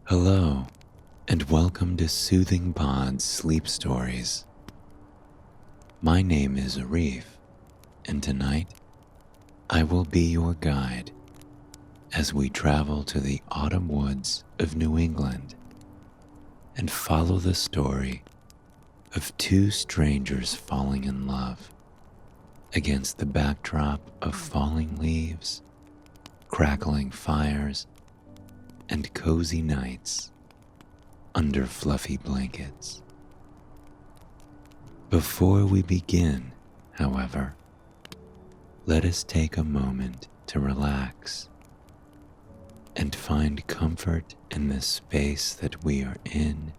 Hello, and welcome to Soothing Pod's Sleep Stories. My name is Arif, and tonight I will be your guide as we travel to the autumn woods of New England and follow the story of two strangers falling in love against the backdrop of falling leaves, crackling fires, and cozy nights under fluffy blankets. Before we begin, however, let us take a moment to relax and find comfort in the space that we are in,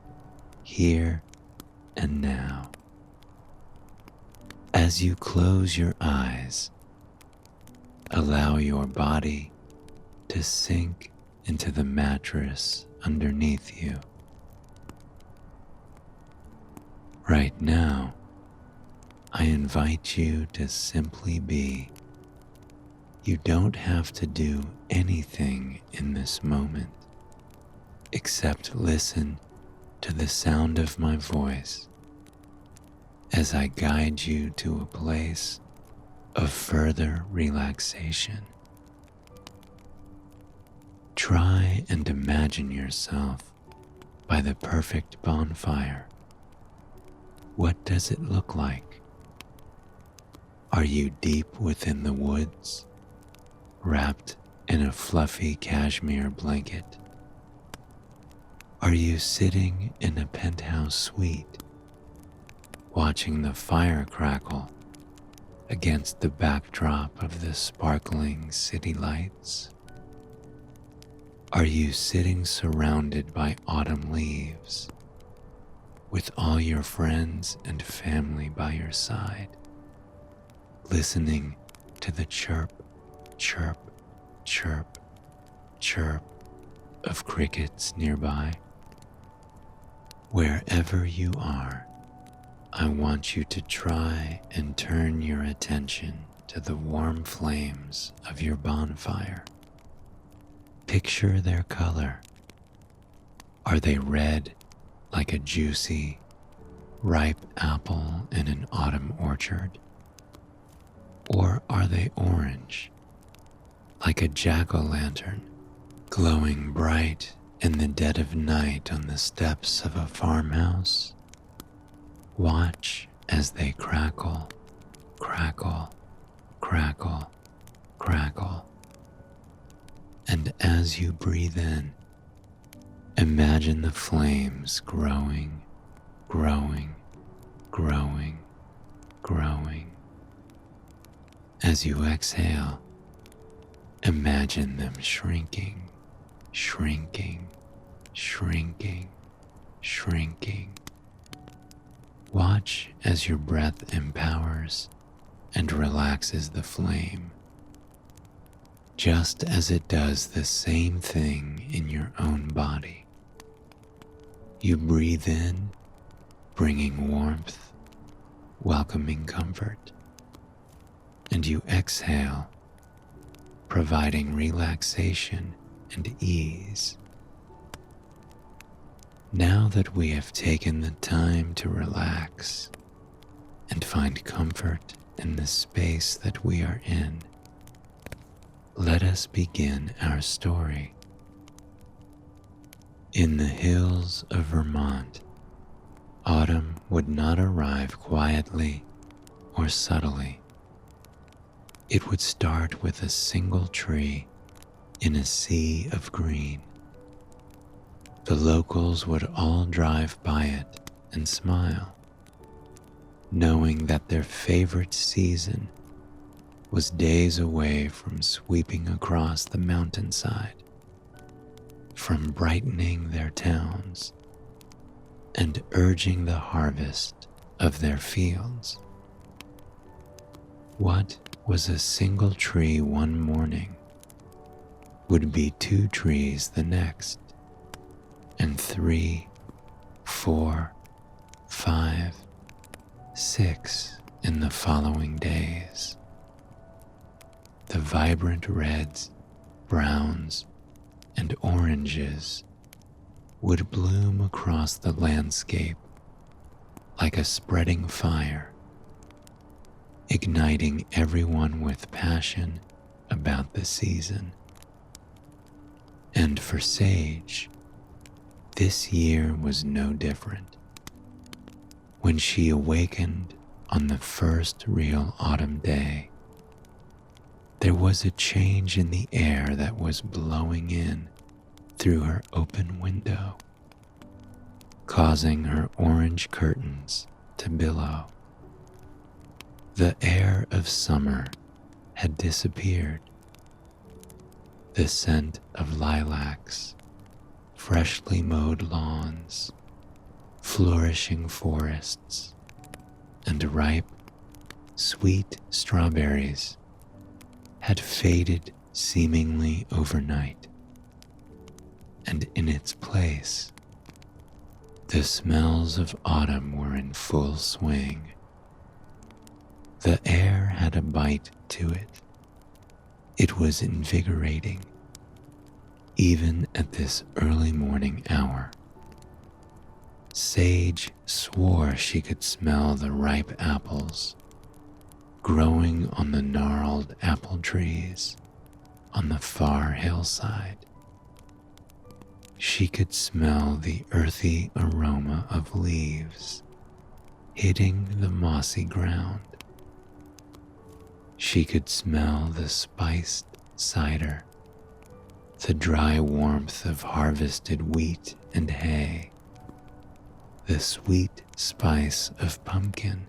here and now. As you close your eyes, allow your body to sink into the mattress underneath you. Right now, I invite you to simply be. You don't have to do anything in this moment except listen to the sound of my voice as I guide you to a place of further relaxation. Try and imagine yourself by the perfect bonfire. What does it look like? Are you deep within the woods, wrapped in a fluffy cashmere blanket? Are you sitting in a penthouse suite, watching the fire crackle against the backdrop of the sparkling city lights? Are you sitting surrounded by autumn leaves, with all your friends and family by your side, listening to the chirp, chirp, chirp, chirp of crickets nearby? Wherever you are, I want you to try and turn your attention to the warm flames of your bonfire. Picture their color. Are they red like a juicy, ripe apple in an autumn orchard? Or are they orange, like a jack-o'-lantern, glowing bright in the dead of night on the steps of a farmhouse? Watch as they crackle, crackle, crackle, crackle. And as you breathe in, imagine the flames growing, growing, growing, growing. As you exhale, imagine them shrinking, shrinking, shrinking, shrinking. Watch as your breath empowers and relaxes the flame, just as it does the same thing in your own body. You breathe in, bringing warmth, welcoming comfort, and you exhale, providing relaxation and ease. Now that we have taken the time to relax and find comfort in the space that we are in, let us begin our story. In the hills of Vermont, autumn would not arrive quietly or subtly. It would start with a single tree in a sea of green. The locals would all drive by it and smile, knowing that their favorite season was days away from sweeping across the mountainside, from brightening their towns and urging the harvest of their fields. What was a single tree one morning would be 2 trees the next, and 3, 4, 5, 6 in the following days. The vibrant reds, browns, and oranges would bloom across the landscape like a spreading fire, igniting everyone with passion about the season. And for Sage, this year was no different. When she awakened on the first real autumn day, there was a change in the air that was blowing in through her open window, causing her orange curtains to billow. The air of summer had disappeared. The scent of lilacs, freshly mowed lawns, flourishing forests, and ripe, sweet strawberries had faded seemingly overnight, and in its place, the smells of autumn were in full swing. The air had a bite to it. It was invigorating, even at this early morning hour. Sage swore she could smell the ripe apples growing on the gnarled apple trees on the far hillside. She could smell the earthy aroma of leaves hitting the mossy ground. She could smell the spiced cider, the dry warmth of harvested wheat and hay, the sweet spice of pumpkin.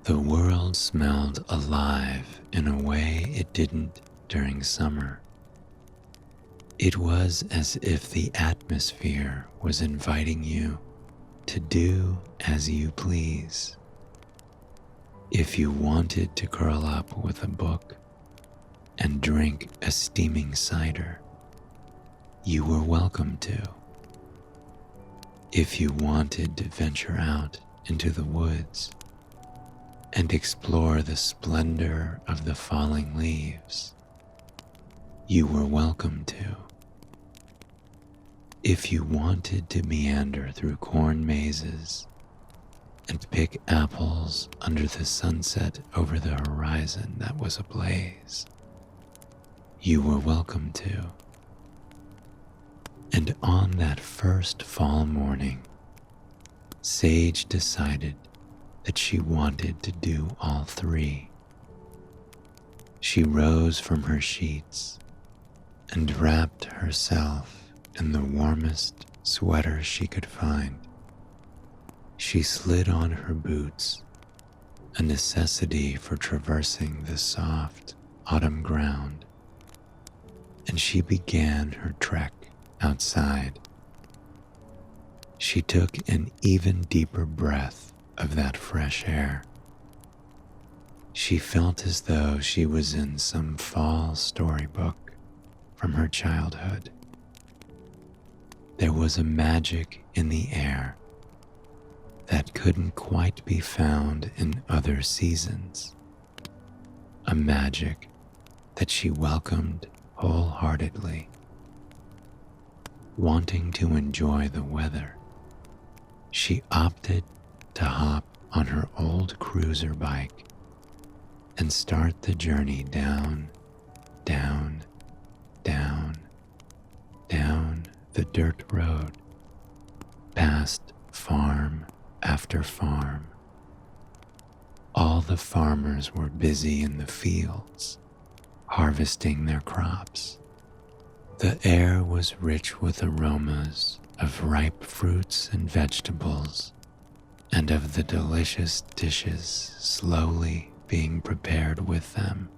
The world smelled alive in a way it didn't during summer. It was as if the atmosphere was inviting you to do as you please. If you wanted to curl up with a book and drink a steaming cider, you were welcome to. If you wanted to venture out into the woods and explore the splendor of the falling leaves, you were welcome to. If you wanted to meander through corn mazes and pick apples under the sunset over the horizon that was ablaze, you were welcome to. And on that first fall morning, Sage decided that she wanted to do all three. She rose from her sheets and wrapped herself in the warmest sweater she could find. She slid on her boots, a necessity for traversing the soft autumn ground, and she began her trek outside. She took an even deeper breath of that fresh air. She felt as though she was in some fall storybook from her childhood. There was a magic in the air that couldn't quite be found in other seasons, a magic that she welcomed wholeheartedly. Wanting to enjoy the weather, she opted to hop on her old cruiser bike and start the journey down, down, down, down the dirt road, past farm after farm. All the farmers were busy in the fields, harvesting their crops. The air was rich with aromas of ripe fruits and vegetables, and of the delicious dishes slowly being prepared with them.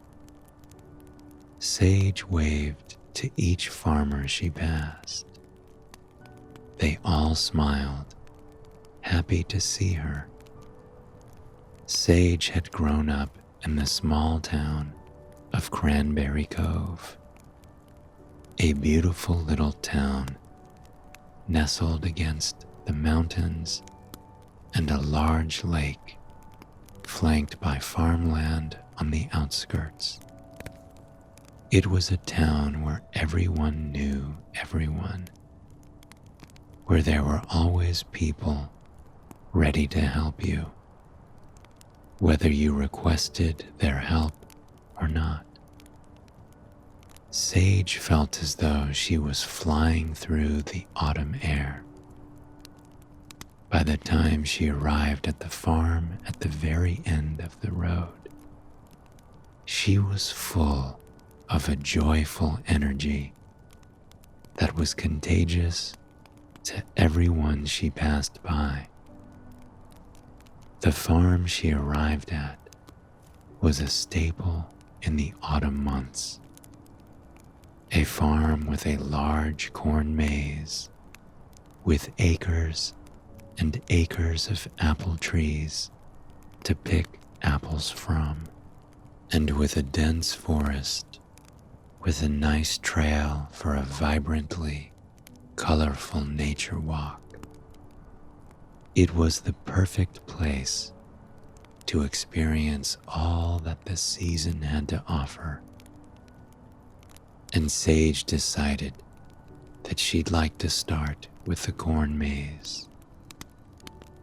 Sage waved to each farmer she passed. They all smiled, happy to see her. Sage had grown up in the small town of Cranberry Cove, a beautiful little town nestled against the mountains and a large lake flanked by farmland on the outskirts. It was a town where everyone knew everyone, where there were always people ready to help you, whether you requested their help or not. Sage felt as though she was flying through the autumn air. By the time she arrived at the farm at the very end of the road, she was full of a joyful energy that was contagious to everyone she passed by. The farm she arrived at was a staple in the autumn months. A farm with a large corn maze, with acres and acres of apple trees to pick apples from, and with a dense forest with a nice trail for a vibrantly colorful nature walk. It was the perfect place to experience all that the season had to offer. And Sage decided that she'd like to start with the corn maze.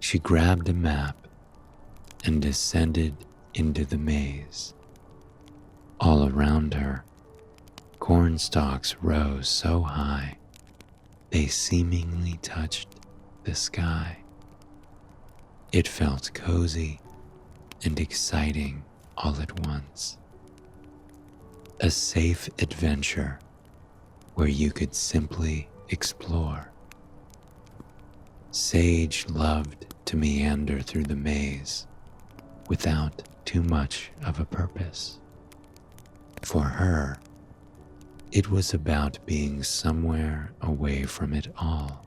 She grabbed a map and descended into the maze. All around her, corn stalks rose so high they seemingly touched the sky. It felt cozy and exciting all at once. A safe adventure where you could simply explore. Sage loved to meander through the maze without too much of a purpose. For her, it was about being somewhere away from it all,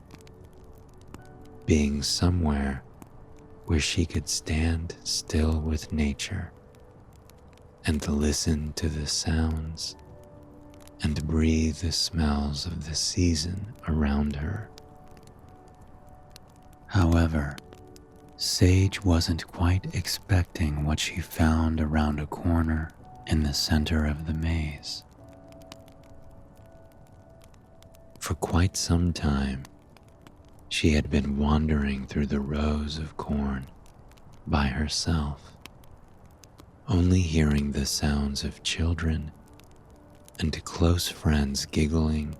being somewhere where she could stand still with nature and listen to the sounds and breathe the smells of the season around her. However, Sage wasn't quite expecting what she found around a corner in the center of the maze. For quite some time, she had been wandering through the rows of corn by herself, only hearing the sounds of children and close friends giggling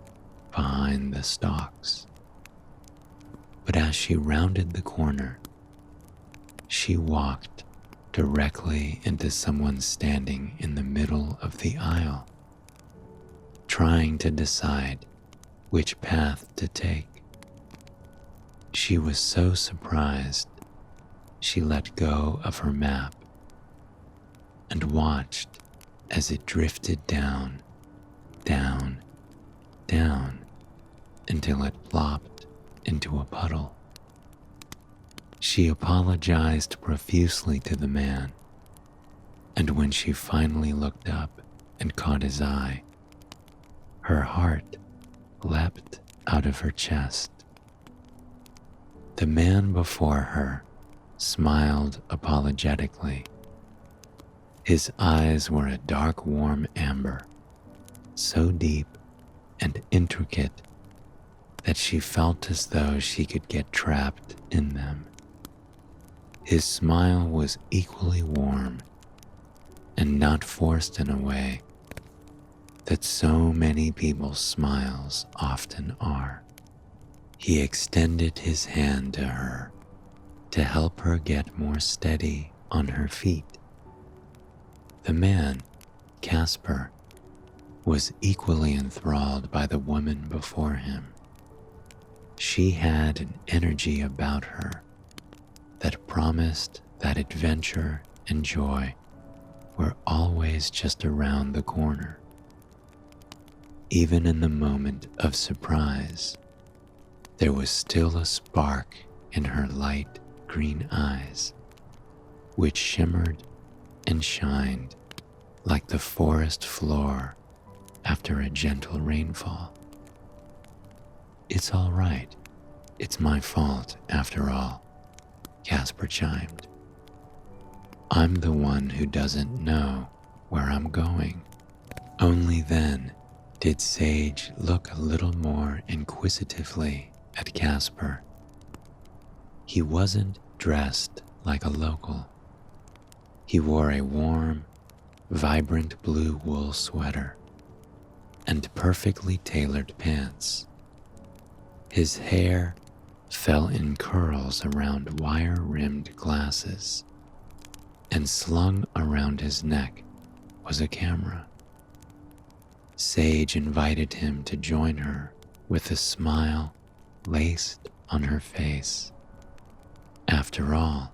behind the stalks. But as she rounded the corner, she walked directly into someone standing in the middle of the aisle, trying to decide which path to take. She was so surprised, she let go of her map and watched as it drifted down, down, down, until it plopped into a puddle. She apologized profusely to the man, and when she finally looked up and caught his eye, her heart leapt out of her chest. The man before her smiled apologetically. His eyes were a dark, warm amber, so deep and intricate that she felt as though she could get trapped in them. His smile was equally warm and not forced in a way that so many people's smiles often are. He extended his hand to her to help her get more steady on her feet. The man, Casper, was equally enthralled by the woman before him. She had an energy about her that promised that adventure and joy were always just around the corner. Even in the moment of surprise, there was still a spark in her light green eyes, which shimmered and shined like the forest floor after a gentle rainfall. "It's all right. It's my fault, after all," Casper chimed. "I'm the one who doesn't know where I'm going." Only then did Sage look a little more inquisitively at Casper. He wasn't dressed like a local. He wore a warm, vibrant blue wool sweater and perfectly tailored pants. His hair fell in curls around wire-rimmed glasses, and slung around his neck was a camera. Sage invited him to join her with a smile laced on her face. After all,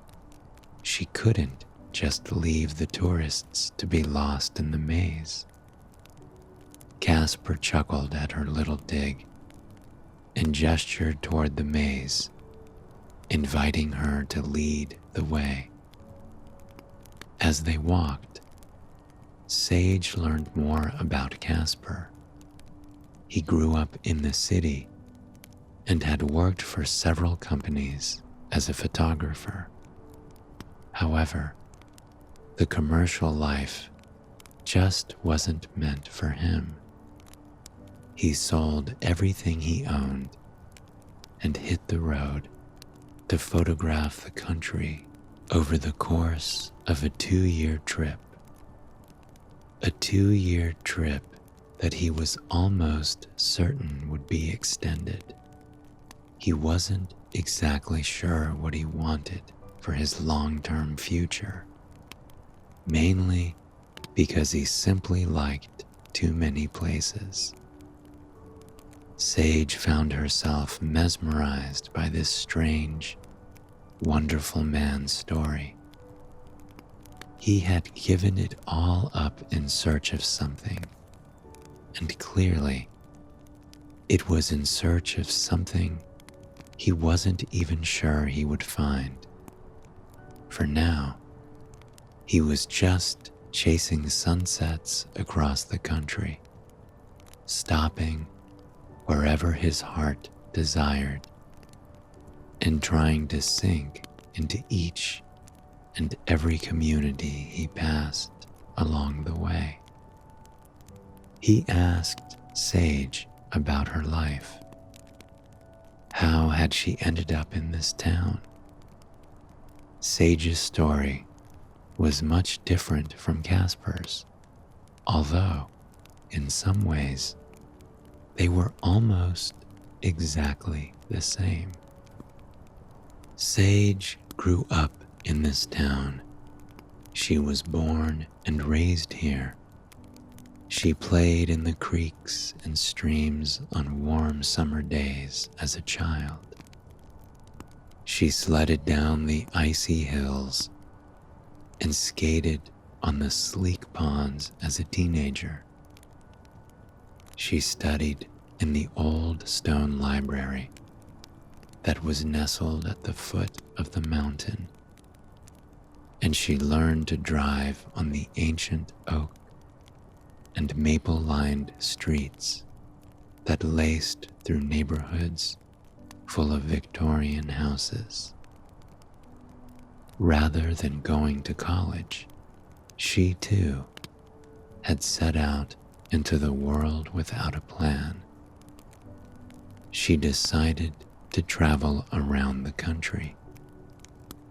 she couldn't just leave the tourists to be lost in the maze. Casper chuckled at her little dig and gestured toward the maze, inviting her to lead the way. As they walked, Sage learned more about Casper. He grew up in the city and had worked for several companies as a photographer. However, the commercial life just wasn't meant for him. He sold everything he owned and hit the road to photograph the country over the course of a 2-year trip. A 2-year trip that he was almost certain would be extended. He wasn't exactly sure what he wanted for his long-term future, mainly because he simply liked too many places. Sage found herself mesmerized by this strange, wonderful man's story. He had given it all up in search of something, and clearly, it was in search of something he wasn't even sure he would find. For now, he was just chasing sunsets across the country, stopping wherever his heart desired, and trying to sink into each and every community he passed along the way. He asked Sage about her life. How had she ended up in this town? Sage's story was much different from Casper's, although, in some ways, they were almost exactly the same. Sage grew up in this town. She was born and raised here. She played in the creeks and streams on warm summer days as a child. She sledded down the icy hills and skated on the sleek ponds as a teenager. She studied in the old stone library that was nestled at the foot of the mountain, and she learned to drive on the ancient oak and maple-lined streets that laced through neighborhoods full of Victorian houses. Rather than going to college, she too had set out into the world without a plan. She decided to travel around the country,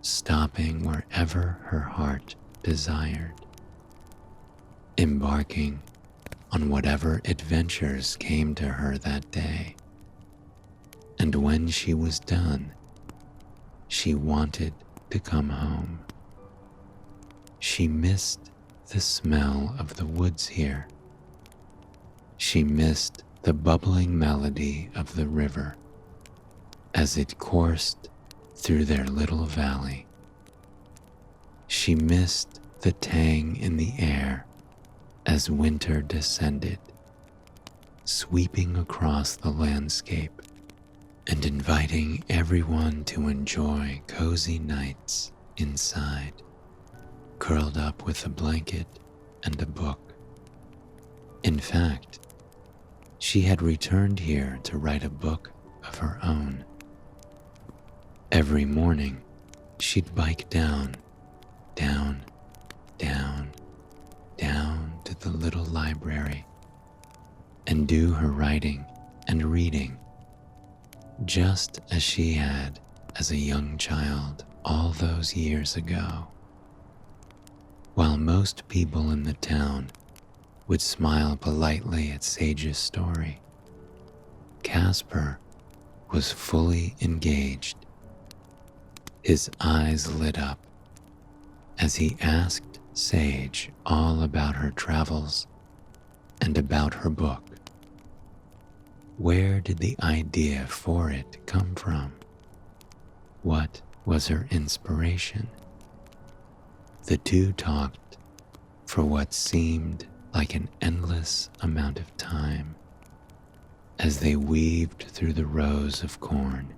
stopping wherever her heart desired, embarking on whatever adventures came to her that day. And when she was done, she wanted to come home. She missed the smell of the woods here. She missed the bubbling melody of the river as it coursed through their little valley. She missed the tang in the air as winter descended, sweeping across the landscape and inviting everyone to enjoy cozy nights inside, curled up with a blanket and a book. In fact, she had returned here to write a book of her own. Every morning, she'd bike down to the little library and do her writing and reading. just as she had as a young child all those years ago. While most people in the town would smile politely at Sage's story, Casper was fully engaged. His eyes lit up as he asked Sage all about her travels and about her book. Where did the idea for it come from? What was her inspiration? The two talked for what seemed like an endless amount of time as they weaved through the rows of corn.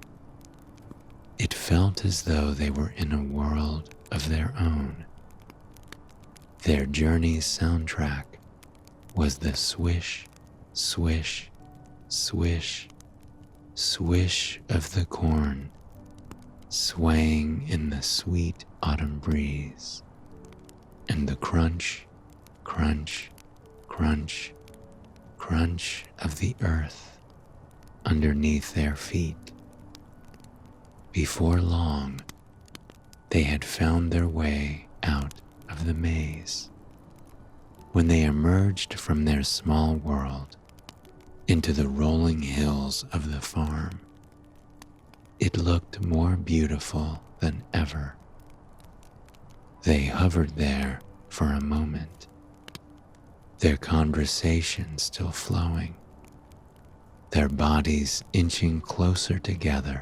It felt as though they were in a world of their own. Their journey's soundtrack was the swish, swish, swish, swish of the corn swaying in the sweet autumn breeze, and the crunch, crunch, crunch, crunch of the earth underneath their feet. Before long, they had found their way out of the maze. When they emerged from their small world into the rolling hills of the farm, it looked more beautiful than ever. They hovered there for a moment, their conversation still flowing, their bodies inching closer together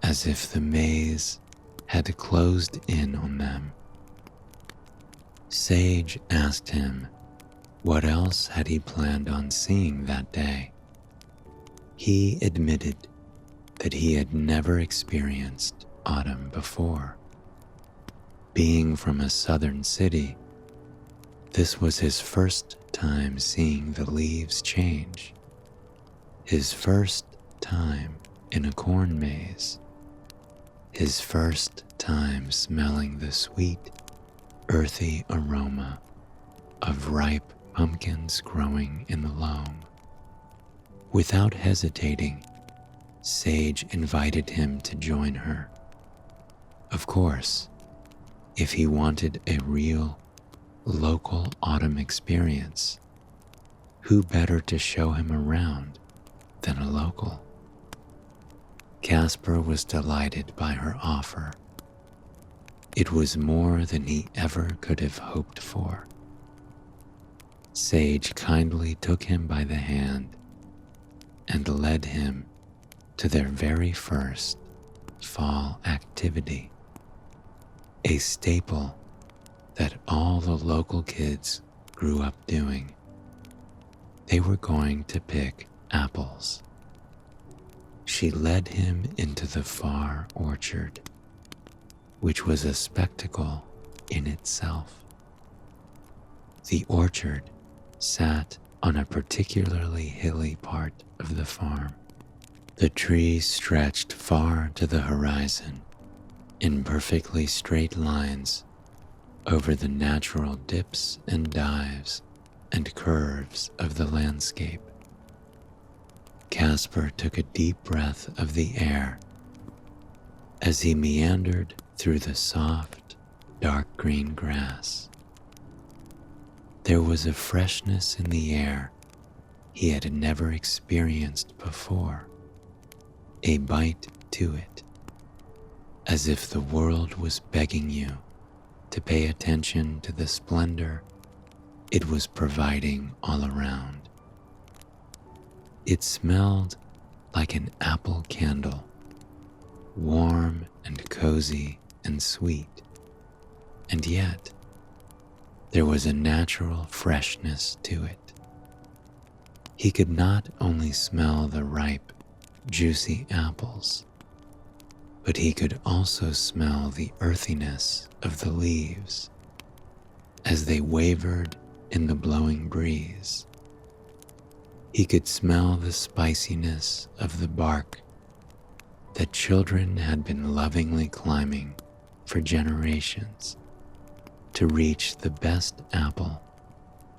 as if the maze had closed in on them. Sage asked him what else had he planned on seeing that day. He admitted that he had never experienced autumn before. Being from a southern city, this was his first time seeing the leaves change, his first time in a corn maze, his first time smelling the sweet, earthy aroma of ripe pumpkins growing in the loam. Without hesitating, Sage invited him to join her. Of course, if he wanted a real, local autumn experience, who better to show him around than a local? Casper was delighted by her offer. It was more than he ever could have hoped for. Sage kindly took him by the hand and led him to their very first fall activity, a staple that all the local kids grew up doing. They were going to pick apples. She led him into the far orchard, which was a spectacle in itself. The orchard sat on a particularly hilly part of the farm. The trees stretched far to the horizon in perfectly straight lines over the natural dips and dives and curves of the landscape. Casper took a deep breath of the air as he meandered through the soft, dark green grass. There was a freshness in the air he had never experienced before, a bite to it, as if the world was begging you to pay attention to the splendor it was providing all around. It smelled like an apple candle, warm and cozy and sweet, and yet there was a natural freshness to it. He could not only smell the ripe, juicy apples, but he could also smell the earthiness of the leaves as they wavered in the blowing breeze. He could smell the spiciness of the bark that children had been lovingly climbing for generations to reach the best apple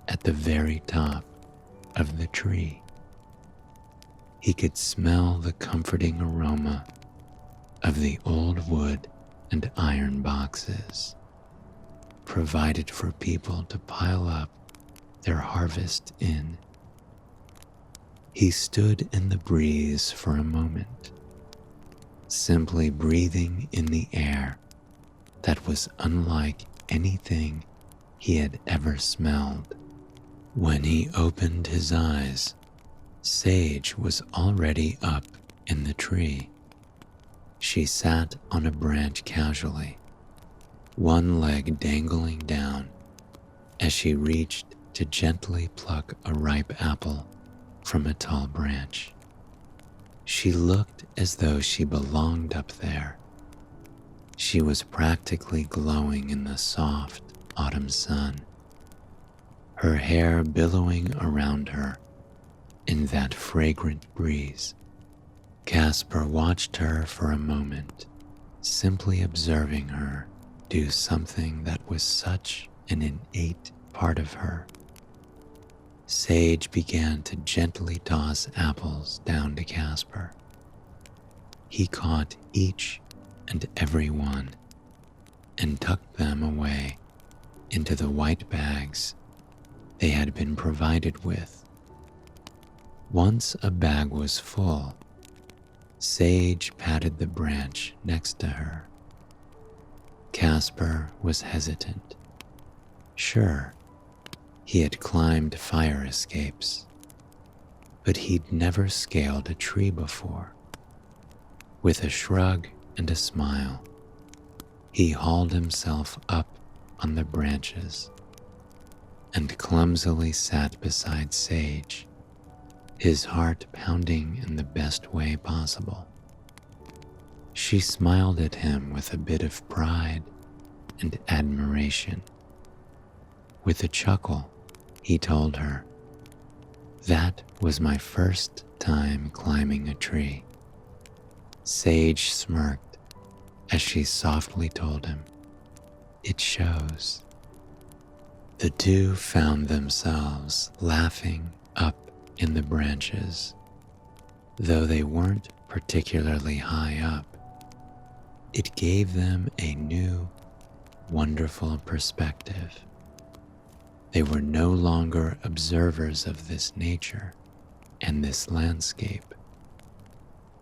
at the very top of the tree. He could smell the comforting aroma of the old wood and iron boxes provided for people to pile up their harvest in. He stood in the breeze for a moment, simply breathing in the air that was unlike anything he had ever smelled. When he opened his eyes, Sage was already up in the tree. She sat on a branch casually, one leg dangling down as she reached to gently pluck a ripe apple from a tall branch. She looked as though she belonged up there. She was practically glowing in the soft autumn sun, her hair billowing around her in that fragrant breeze. Casper watched her for a moment, simply observing her do something that was such an innate part of her. Sage began to gently toss apples down to Casper. He caught each and every one and tucked them away into the white bags they had been provided with. Once a bag was full, Sage patted the branch next to her. Casper was hesitant. Sure, he had climbed fire escapes, but he'd never scaled a tree before. With a shrug and a smile, he hauled himself up on the branches and clumsily sat beside Sage, his heart pounding in the best way possible. She smiled at him with a bit of pride and admiration. With a chuckle, he told her, "That was my first time climbing a tree." Sage smirked as she softly told him, "It shows." The two found themselves laughing up in the branches, though they weren't particularly high up. It gave them a new, wonderful perspective. They were no longer observers of this nature and this landscape.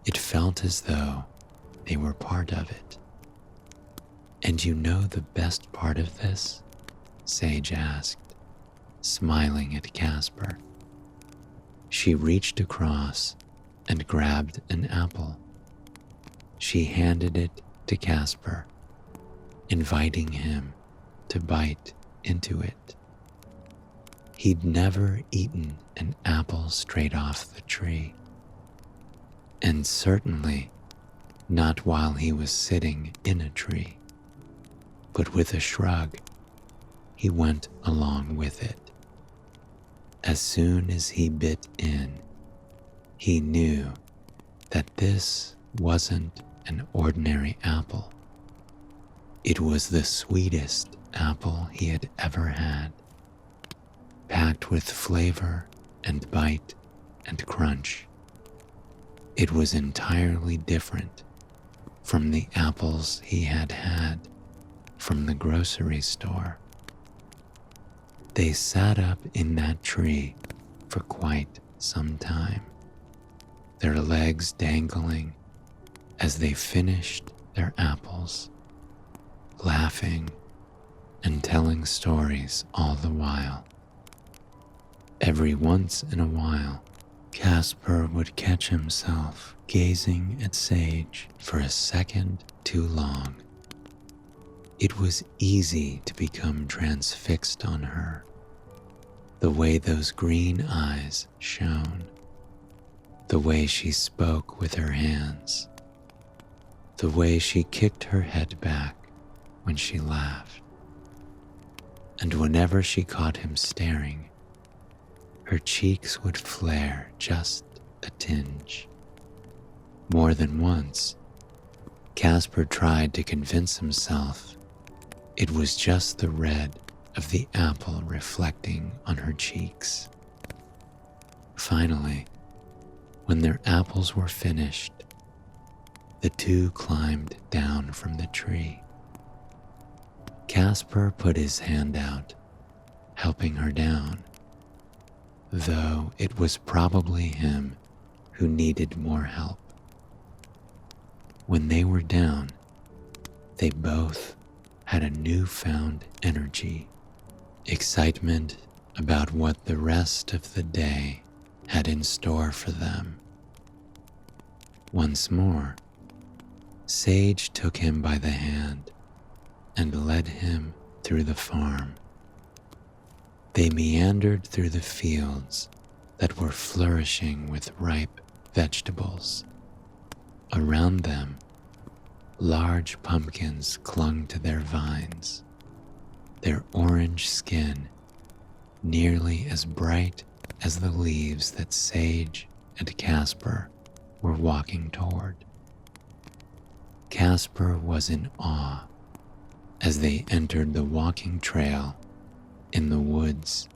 It felt as though they were part of it. "And you know the best part of this?" Sage asked, smiling at Casper. She reached across and grabbed an apple. She handed it to Casper, inviting him to bite into it. He'd never eaten an apple straight off the tree, and certainly not while he was sitting in a tree. But with a shrug, he went along with it. As soon as he bit in, he knew that this wasn't an ordinary apple. It was the sweetest apple he had ever had, packed with flavor and bite and crunch. It was entirely different from the apples he had had from the grocery store. They sat up in that tree for quite some time, their legs dangling as they finished their apples, laughing and telling stories all the while. Every once in a while, Casper would catch himself gazing at Sage for a second too long. It was easy to become transfixed on her, the way those green eyes shone, the way she spoke with her hands, the way she kicked her head back when she laughed. And whenever she caught him staring, her cheeks would flare just a tinge. More than once, Casper tried to convince himself it was just the red of the apple reflecting on her cheeks. Finally, When their apples were finished, the two climbed down from the tree. Casper put his hand out, helping her down, though it was probably him who needed more help. When they were down, they both had a newfound energy, excitement about what the rest of the day had in store for them. Once more, Sage took him by the hand and led him through the farm. They meandered through the fields that were flourishing with ripe vegetables. Around them, large pumpkins clung to their vines, their orange skin nearly as bright as the leaves that Sage and Casper were walking toward. Casper was in awe as they entered the walking trail in the woods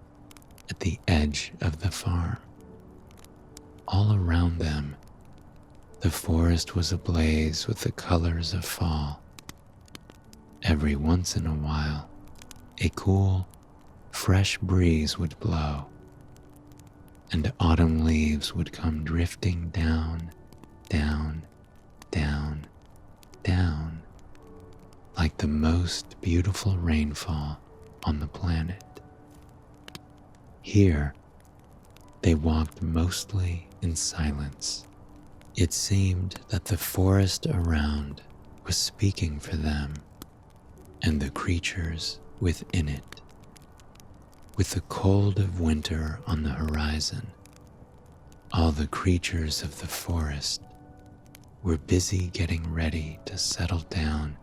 at the edge of the farm. All around them, the forest was ablaze with the colors of fall. Every once in a while, a cool, fresh breeze would blow, and autumn leaves would come drifting down, down, down, down, like the most beautiful rainfall on the planet. Here, they walked mostly in silence. It seemed that the forest around was speaking for them and the creatures within it. With the cold of winter on the horizon, all the creatures of the forest were busy getting ready to settle down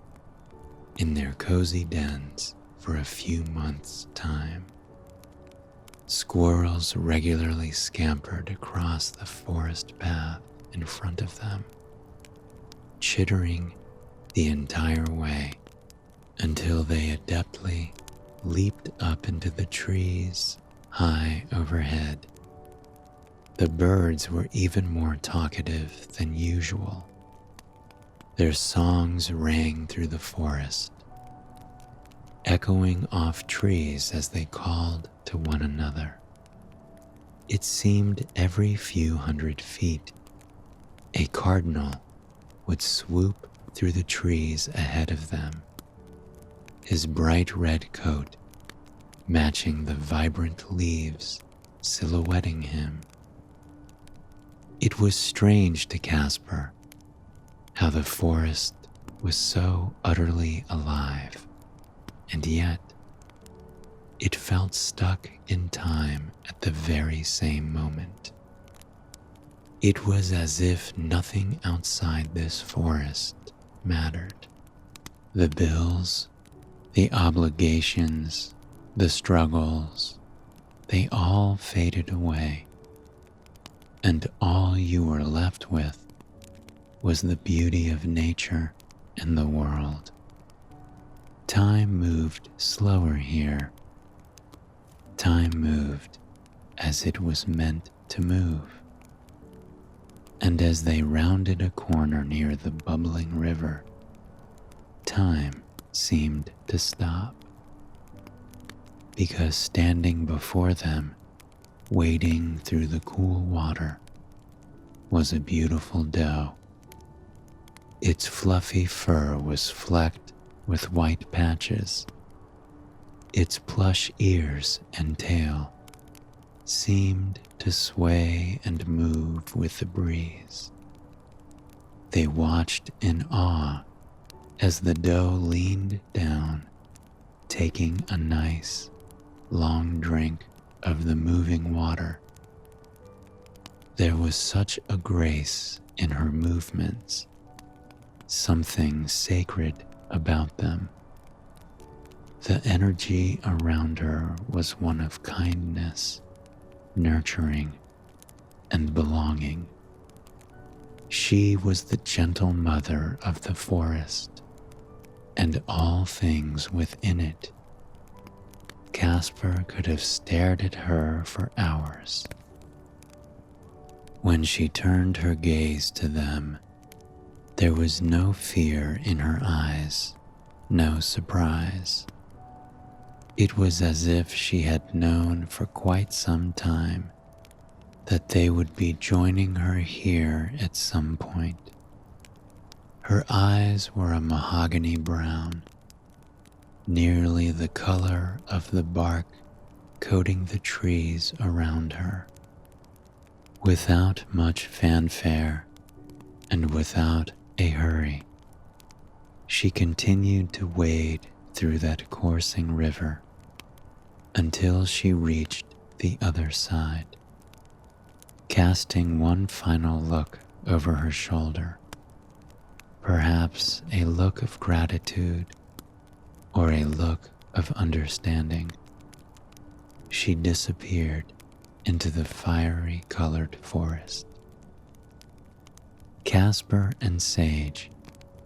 in their cozy dens for a few months' time. Squirrels regularly scampered across the forest path in front of them, chittering the entire way until they adeptly leaped up into the trees high overhead. The birds were even more talkative than usual. Their songs rang through the forest, echoing off trees as they called to one another. It seemed every few hundred feet, a cardinal would swoop through the trees ahead of them, his bright red coat matching the vibrant leaves silhouetting him. It was strange to Casper how the forest was so utterly alive, and yet it felt stuck in time at the very same moment. It was as if nothing outside this forest mattered. The bills, the obligations, the struggles, they all faded away, and all you were left with was the beauty of nature and the world. Time moved slower here. Time moved as it was meant to move. And as they rounded a corner near the bubbling river, time seemed to stop. Because standing before them, wading through the cool water, was a beautiful doe. Its fluffy fur was flecked with white patches. Its plush ears and tail seemed to sway and move with the breeze. They watched in awe as the doe leaned down, taking a nice, long drink of the moving water. There was such a grace in her movements, something sacred about them. The energy around her was one of kindness, nurturing, and belonging. She was the gentle mother of the forest and all things within it. Casper could have stared at her for hours. When she turned her gaze to them, there was no fear in her eyes, no surprise. It was as if she had known for quite some time that they would be joining her here at some point. Her eyes were a mahogany brown, nearly the color of the bark coating the trees around her. Without much fanfare and without a hurry, she continued to wade through that coursing river until she reached the other side. Casting one final look over her shoulder, perhaps a look of gratitude or a look of understanding, she disappeared into the fiery colored forest. Casper and Sage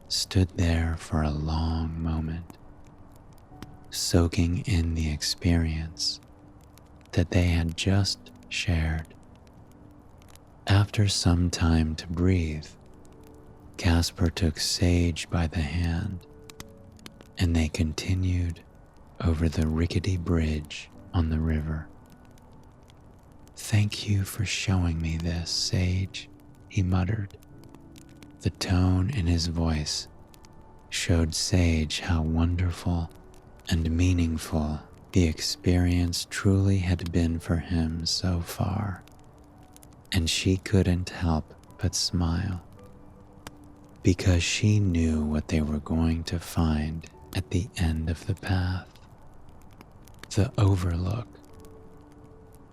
stood there for a long moment, soaking in the experience that they had just shared. After some time to breathe, Casper took Sage by the hand, and they continued over the rickety bridge on the river. "Thank you for showing me this, Sage," he muttered. The tone in his voice showed Sage how wonderful and meaningful the experience truly had been for him so far, and she couldn't help but smile, because she knew what they were going to find at the end of the path, the overlook.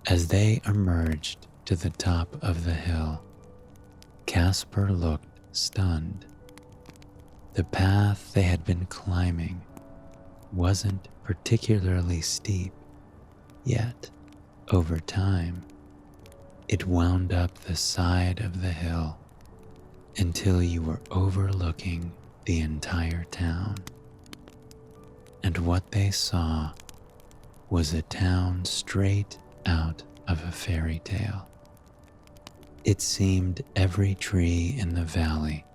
As they emerged to the top of the hill, Casper looked stunned. The path they had been climbing wasn't particularly steep, yet, over time, it wound up the side of the hill until you were overlooking the entire town. And what they saw was a town straight out of a fairy tale. It seemed every tree in the valley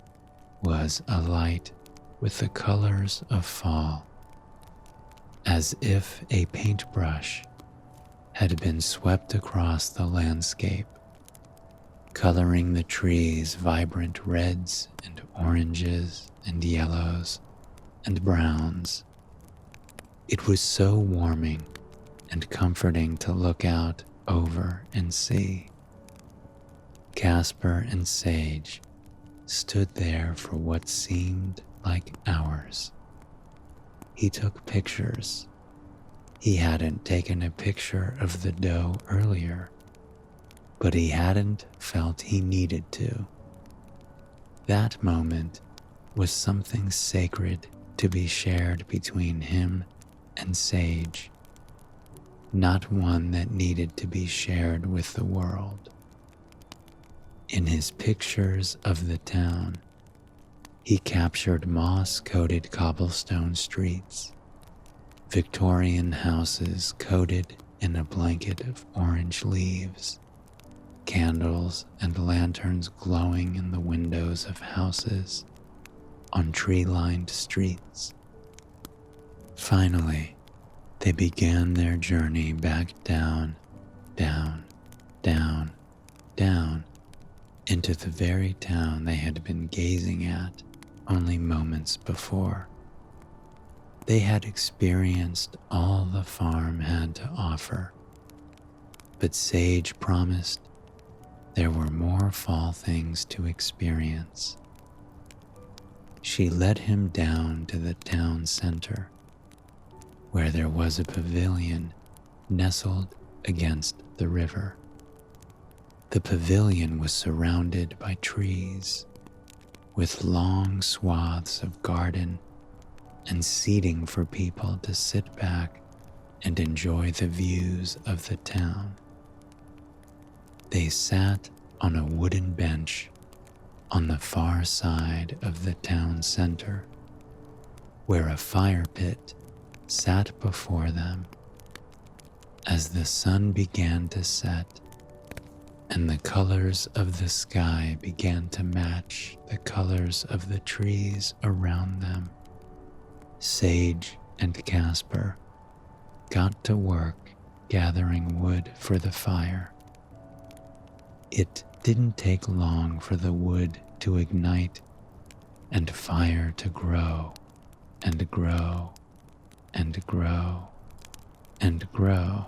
was alight with the colors of fall, as if a paintbrush had been swept across the landscape, coloring the trees vibrant reds and oranges and yellows and browns. It was so warming and comforting to look out over and see. Casper and Sage stood there for what seemed like hours. He took pictures. He hadn't taken a picture of the doe earlier, but he hadn't felt he needed to. That moment was something sacred to be shared between him and Sage, not one that needed to be shared with the world. In his pictures of the town, he captured moss-coated cobblestone streets, Victorian houses coated in a blanket of orange leaves, candles and lanterns glowing in the windows of houses on tree-lined streets. Finally, they began their journey back down, down, down, down, into the very town they had been gazing at only moments before. They had experienced all the farm had to offer, but Sage promised there were more fall things to experience. She led him down to the town center, where there was a pavilion nestled against the river. The pavilion was surrounded by trees, with long swaths of garden and seating for people to sit back and enjoy the views of the town. They sat on a wooden bench on the far side of the town center, where a fire pit sat before them. As the sun began to set, and the colors of the sky began to match the colors of the trees around them. Sage and Casper got to work gathering wood for the fire. It didn't take long for the wood to ignite and fire to grow and grow and grow and grow.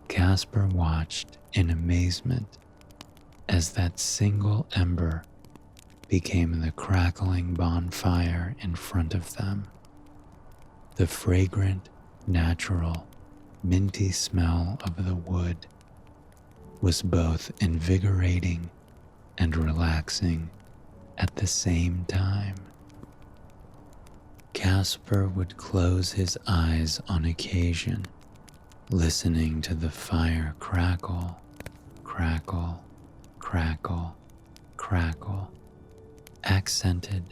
Casper watched in amazement as that single ember became the crackling bonfire in front of them. The fragrant, natural, minty smell of the wood was both invigorating and relaxing at the same time. Casper would close his eyes on occasion, listening to the fire crackle, crackle, crackle, crackle, accented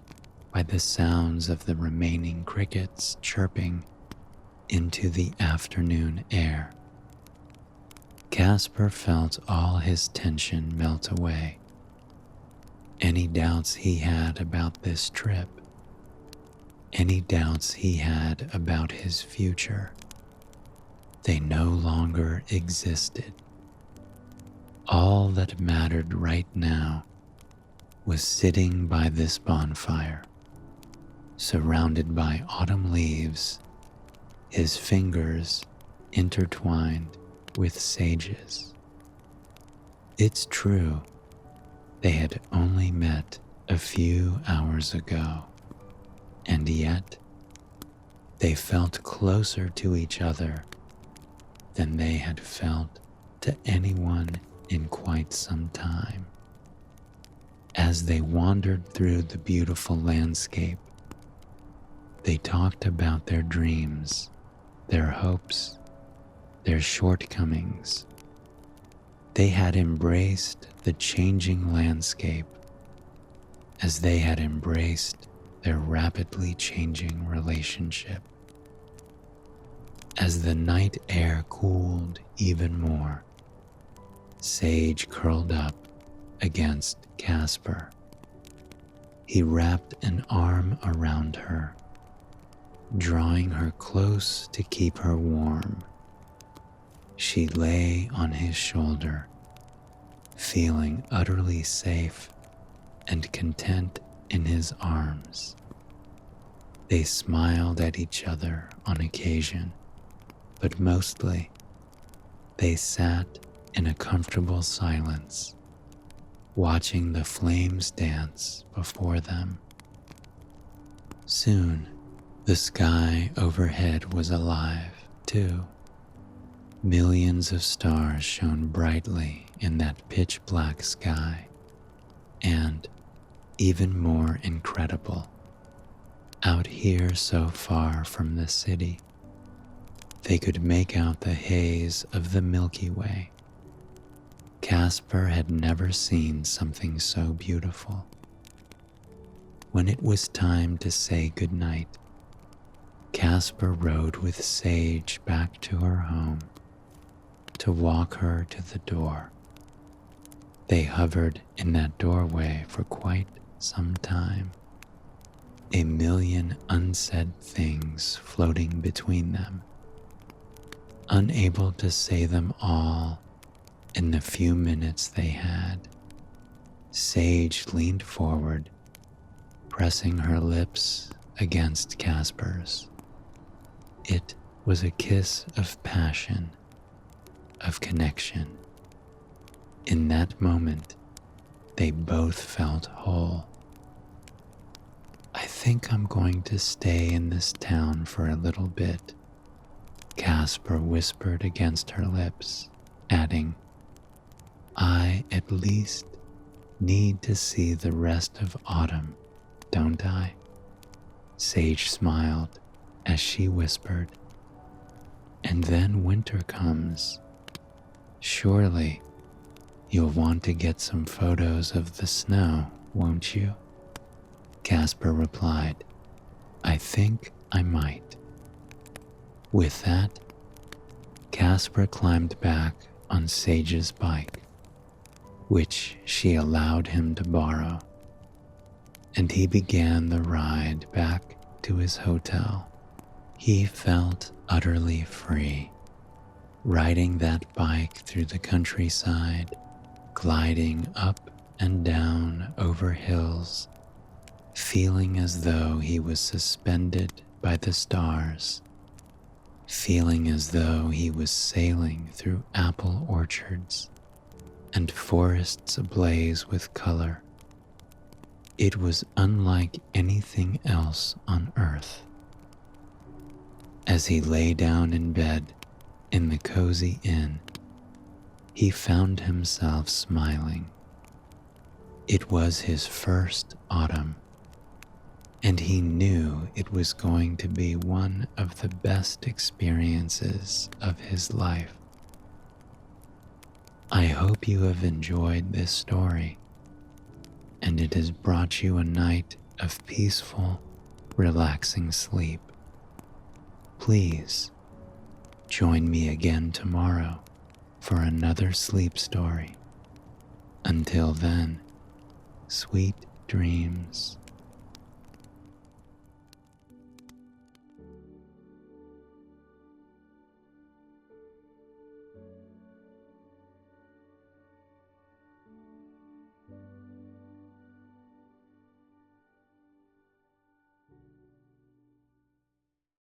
by the sounds of the remaining crickets chirping into the afternoon air. Casper felt all his tension melt away. Any doubts he had about this trip, any doubts he had about his future, they no longer existed. All that mattered right now was sitting by this bonfire, surrounded by autumn leaves, his fingers intertwined with sages. It's true, they had only met a few hours ago, and yet they felt closer to each other than they had felt to anyone in quite some time. As they wandered through the beautiful landscape, they talked about their dreams, their hopes, their shortcomings. They had embraced the changing landscape as they had embraced their rapidly changing relationship. As the night air cooled even more, Sage curled up against Casper. He wrapped an arm around her, drawing her close to keep her warm. She lay on his shoulder, feeling utterly safe and content in his arms. They smiled at each other on occasion, but mostly they sat in a comfortable silence, watching the flames dance before them. Soon, the sky overhead was alive, too. Millions of stars shone brightly in that pitch-black sky, and, even more incredible, out here so far from the city, they could make out the haze of the Milky Way. Casper had never seen something so beautiful. When it was time to say goodnight, Casper rode with Sage back to her home to walk her to the door. They hovered in that doorway for quite some time, a million unsaid things floating between them. Unable to say them all in the few minutes they had, Sage leaned forward, pressing her lips against Casper's. It was a kiss of passion, of connection. In that moment, they both felt whole. "I think I'm going to stay in this town for a little bit," Casper whispered against her lips, adding, "I at least need to see the rest of autumn, don't I?" Sage smiled as she whispered, "And then winter comes. Surely you'll want to get some photos of the snow, won't you?" Casper replied, "I think I might." With that, Casper climbed back on Sage's bike which she allowed him to borrow, and he began the ride back to his hotel. He felt utterly free, riding that bike through the countryside, gliding up and down over hills, feeling as though he was suspended by the stars, feeling as though he was sailing through apple orchards and forests ablaze with color. It was unlike anything else on earth. As he lay down in bed in the cozy inn, he found himself smiling. It was his first autumn, and he knew it was going to be one of the best experiences of his life. I hope you have enjoyed this story, and it has brought you a night of peaceful, relaxing sleep. Please join me again tomorrow for another sleep story. Until then, sweet dreams.